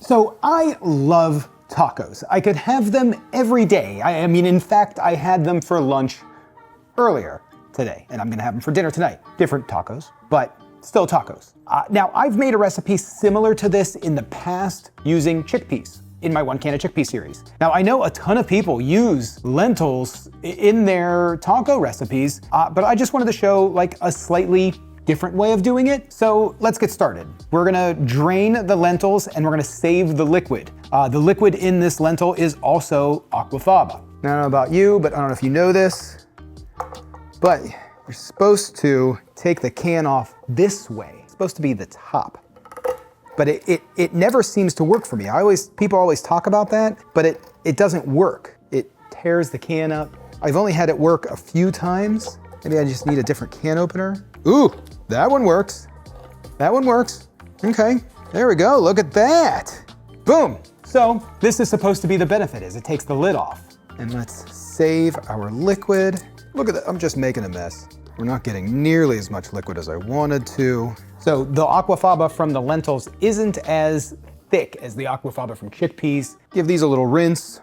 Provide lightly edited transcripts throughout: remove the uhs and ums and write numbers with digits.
So I love tacos. I could have them every day. I mean, in fact, I had them for lunch earlier today, and I'm gonna have them for dinner tonight. Different tacos, but still tacos. Now, I've made a recipe similar to this in the past using chickpeas in my 1 can of chickpea series. Now, I know a ton of people use lentils in their taco recipes, but I just wanted to show like a slightly different way of doing it. So let's get started. We're gonna drain the lentils and we're gonna save the liquid. The liquid in this lentil is also aquafaba. Now, I don't know about you, but I don't know if you know this, but you're supposed to take the can off this way. It's supposed to be the top. But it never seems to work for me. People always talk about that, but it doesn't work. It tears the can up. I've only had it work a few times. Maybe I just need a different can opener. Ooh, that one works. That one works. Okay, there we go, look at that. Boom. So this is supposed to be the benefit, is it takes the lid off. And let's save our liquid. Look at that, I'm just making a mess. We're not getting nearly as much liquid as I wanted to. So the aquafaba from the lentils isn't as thick as the aquafaba from chickpeas. Give these a little rinse,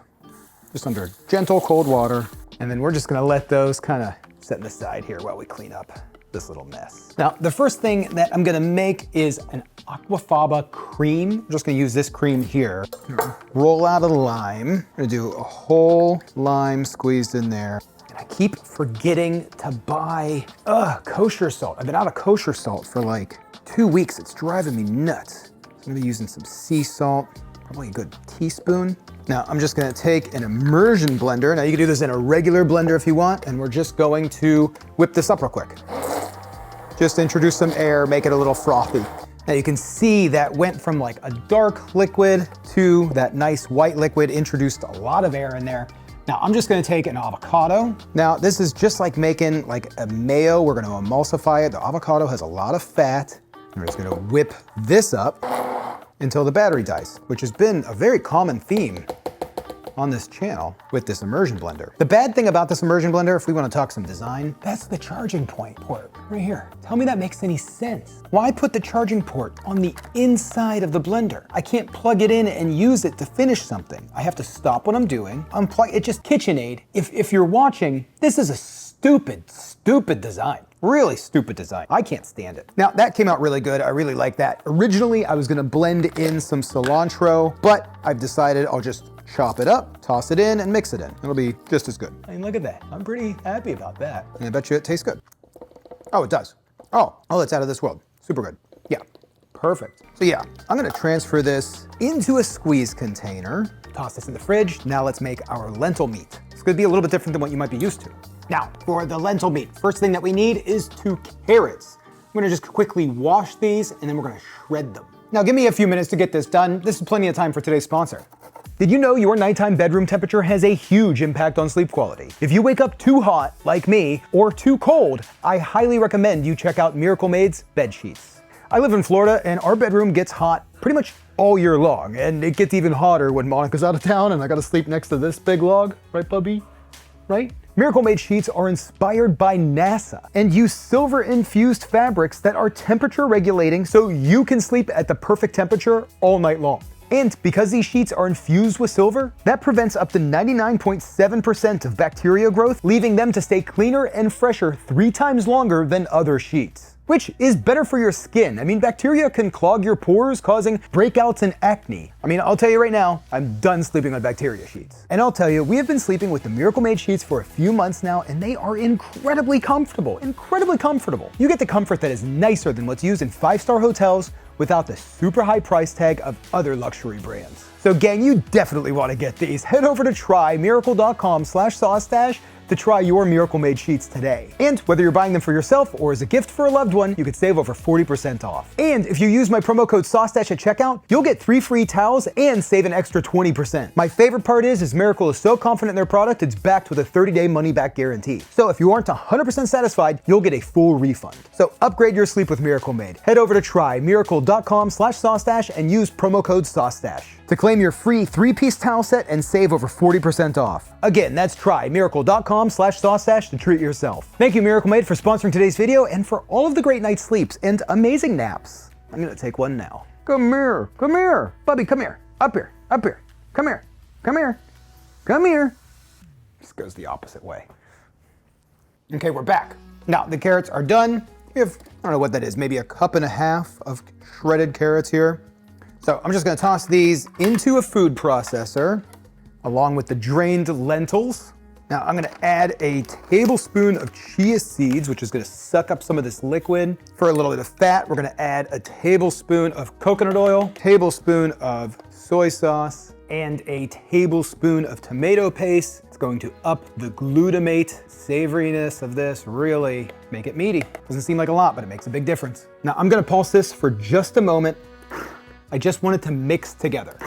just under gentle cold water. And then we're just gonna let those kind of set aside here while we clean up this little mess. Now, the first thing that I'm gonna make is an aquafaba cream. I'm just gonna use this cream here. Roll out a lime. I'm gonna do a whole lime squeezed in there. I keep forgetting to buy kosher salt. I've been out of kosher salt for like 2 weeks. It's driving me nuts. I'm gonna be using some sea salt, probably a good teaspoon. Now I'm just gonna take an immersion blender. Now you can do this in a regular blender if you want, and we're just going to whip this up real quick. Just introduce some air, make it a little frothy. Now you can see that went from like a dark liquid to that nice white liquid, introduced a lot of air in there. Now I'm just gonna take an avocado. Now this is just like making like a mayo. We're gonna emulsify it. The avocado has a lot of fat. We're just gonna whip this up until the battery dies, which has been a very common theme on this channel with this immersion blender. The bad thing about this immersion blender, if we wanna talk some design, that's the charging port right here. Tell me that makes any sense. Why put the charging port on the inside of the blender? I can't plug it in and use it to finish something. I have to stop what I'm doing, unplug it, just KitchenAid. If you're watching, this is a stupid design. Really stupid design. I can't stand it. Now that came out really good. I really like that. Originally, I was gonna blend in some cilantro, but I've decided I'll just chop it up, toss it in, and mix it in. It'll be just as good. I mean, look at that. I'm pretty happy about that. And I bet you it tastes good. Oh, it does. Oh, it's out of this world. Super good. Yeah, perfect. So yeah, I'm gonna transfer this into a squeeze container, toss this in the fridge. Now let's make our lentil meat. It's gonna be a little bit different than what you might be used to. Now, for the lentil meat, first thing that we need is 2 carrots. I'm gonna just quickly wash these and then we're gonna shred them. Now give me a few minutes to get this done. This is plenty of time for today's sponsor. Did you know your nighttime bedroom temperature has a huge impact on sleep quality? If you wake up too hot, like me, or too cold, I highly recommend you check out Miracle Made's bed sheets. I live in Florida and our bedroom gets hot pretty much all year long, and it gets even hotter when Monica's out of town and I gotta sleep next to this big log, right, Bubby? Right? Miracle Made sheets are inspired by NASA and use silver-infused fabrics that are temperature regulating so you can sleep at the perfect temperature all night long. And because these sheets are infused with silver, that prevents up to 99.7% of bacteria growth, leaving them to stay cleaner and fresher 3 times longer than other sheets. Which is better for your skin. I mean, bacteria can clog your pores, causing breakouts and acne. I mean, I'll tell you right now, I'm done sleeping on bacteria sheets. And I'll tell you, we have been sleeping with the Miracle Made sheets for a few months now, and they are incredibly comfortable. Incredibly comfortable. You get the comfort that is nicer than what's used in 5-star hotels without the super high price tag of other luxury brands. So gang, you definitely want to get these. Head over to trymiracle.com/SauceStache to try your Miracle Made sheets today. And whether you're buying them for yourself or as a gift for a loved one, you could save over 40% off. And if you use my promo code SauceStache at checkout, you'll get 3 free towels and save an extra 20%. My favorite part is Miracle is so confident in their product, it's backed with a 30-day money-back guarantee. So if you aren't 100% satisfied, you'll get a full refund. So upgrade your sleep with Miracle Made. Head over to trymiracle.com/SauceStache and use promo code SauceStache to claim your free 3-piece towel set and save over 40% off. Again, that's trymiracle.com/SauceStache to treat yourself. Thank you, Miracle Made, for sponsoring today's video and for all of the great night sleeps and amazing naps. I'm gonna take one now. Come here, Bubby, come here. Up here, up here. Come here, come here, come here. This goes the opposite way. Okay, we're back. Now, the carrots are done. We have, I don't know what that is, maybe a cup and a half of shredded carrots here. So I'm just gonna toss these into a food processor along with the drained lentils. Now I'm gonna add a tablespoon of chia seeds, which is gonna suck up some of this liquid. For a little bit of fat, we're gonna add a tablespoon of coconut oil, tablespoon of soy sauce, and a tablespoon of tomato paste. It's going to up the glutamate savoriness of this, really make it meaty. Doesn't seem like a lot, but it makes a big difference. Now I'm gonna pulse this for just a moment. I just want it to mix together.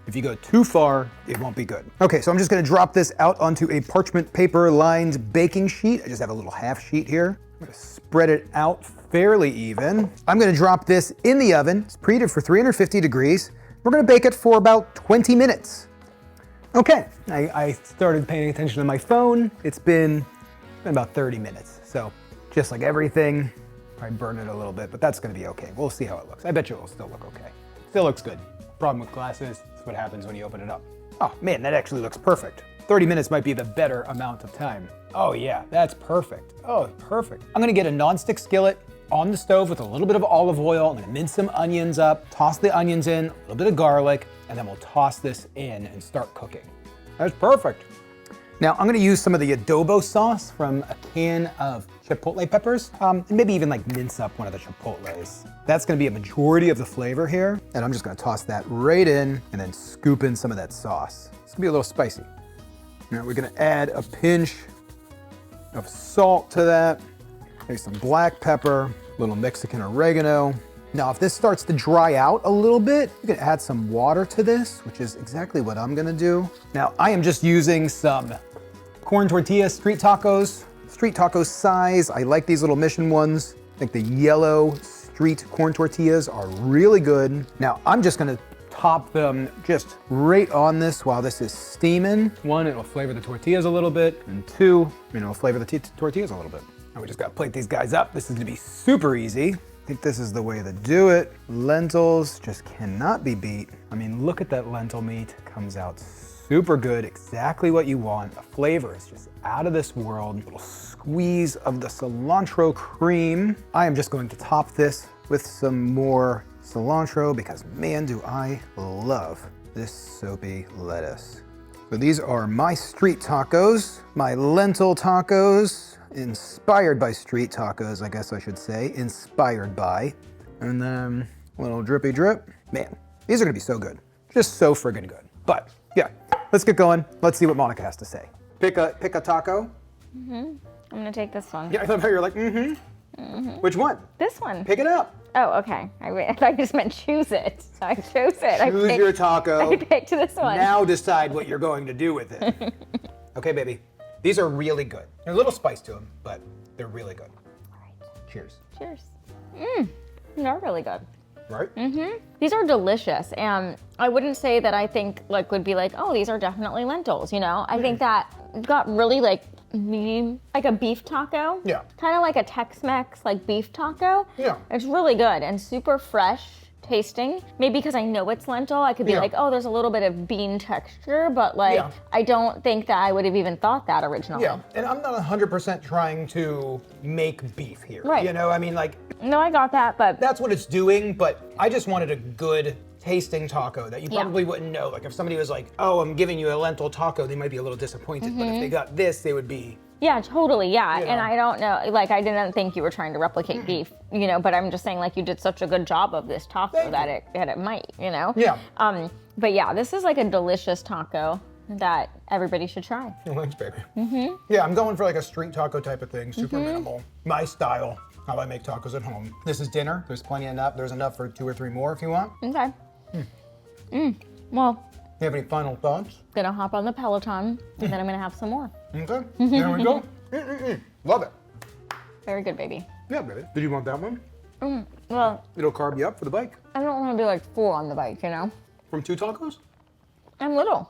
If you go too far, it won't be good. Okay, so I'm just gonna drop this out onto a parchment paper lined baking sheet. I just have a little half sheet here. I'm gonna spread it out fairly even. I'm gonna drop this in the oven. It's preheated for 350 degrees. We're gonna bake it for about 20 minutes. Okay, I started paying attention to my phone. It's been about 30 minutes. So just like everything, I burn it a little bit, but that's gonna be okay. We'll see how it looks. I bet you it'll still look okay. Still looks good. Problem with glasses, that's what happens when you open it up. Oh man, that actually looks perfect. 30 minutes might be the better amount of time. Oh yeah, that's perfect. Oh, perfect. I'm gonna get a nonstick skillet on the stove with a little bit of olive oil. I'm gonna mince some onions up, toss the onions in, a little bit of garlic, and then we'll toss this in and start cooking. That's perfect. Now I'm gonna use some of the adobo sauce from a can of chipotle peppers, and maybe even like mince up one of the chipotles. That's gonna be a majority of the flavor here, and I'm just gonna toss that right in and then scoop in some of that sauce. It's gonna be a little spicy. Now we're gonna add a pinch of salt to that, maybe some black pepper, a little Mexican oregano. Now, if this starts to dry out a little bit, you can add some water to this, which is exactly what I'm gonna do. Now, I am just using some corn tortilla street tacos size. I like these little mission ones. I think the yellow street corn tortillas are really good. Now, I'm just gonna top them just right on this while this is steaming. One, it'll flavor the tortillas a little bit, and two, it'll flavor the tortillas a little bit. Now we just gotta plate these guys up. This is gonna be super easy. I think this is the way to do it. Lentils just cannot be beat. I mean, look at that lentil meat. Comes out super good, exactly what you want. The flavor is just out of this world. A little squeeze of the cilantro cream. I am just going to top this with some more cilantro because man, do I love this soapy lettuce. So these are my street tacos, my lentil tacos. Inspired by street tacos, I guess I should say. Inspired by. And then a little drippy drip. Man, these are gonna be so good. Just so friggin' good. But yeah, let's get going. Let's see what Monica has to say. Pick a taco. I'm gonna take this one. Yeah, I thought you were like, Which one? This one. Pick it up. Oh, okay. I thought you just meant choose it. So I chose it. Choose your taco. I picked this one. Now decide what you're going to do with it. Okay, baby. These are really good. There's a little spice to them, but they're really good. All right. Cheers. Cheers. They're really good. Right? These are delicious, and I wouldn't say that I think would be like, oh, these are definitely lentils. You know, I think that it's got really like meaty, like a beef taco. Yeah. Kind of like a Tex-Mex like beef taco. Yeah. It's really good and super fresh tasting. Maybe because I know it's lentil, I could be like, oh, there's a little bit of bean texture, but like, I don't think that I would have even thought that originally. Yeah, and I'm not 100% trying to make beef here. Right. You know, I mean, like. No, I got that, but. That's what it's doing, but I just wanted a good tasting taco that you probably wouldn't know. Like if somebody was like, oh, I'm giving you a lentil taco, they might be a little disappointed, but if they got this, they would be. Yeah, totally, yeah. You know. And I don't know, like I didn't think you were trying to replicate beef, you know, but I'm just saying like you did such a good job of this taco that it might, you know? Yeah. But yeah, this is like a delicious taco that everybody should try. Oh, thanks, baby. Yeah, I'm going for like a street taco type of thing, super minimal. My style, how I make tacos at home. This is dinner. There's plenty enough. There's enough for 2 or 3 more if you want. Okay. Well, You have any final thoughts? gonna hop on the Peloton and then I'm gonna have some more. Okay, there we go. Love it. Very good, baby. Yeah, baby. Did you want that one? Well, It'll carb you up for the bike. I don't wanna be like full on the bike, you know? From 2 tacos? I'm little.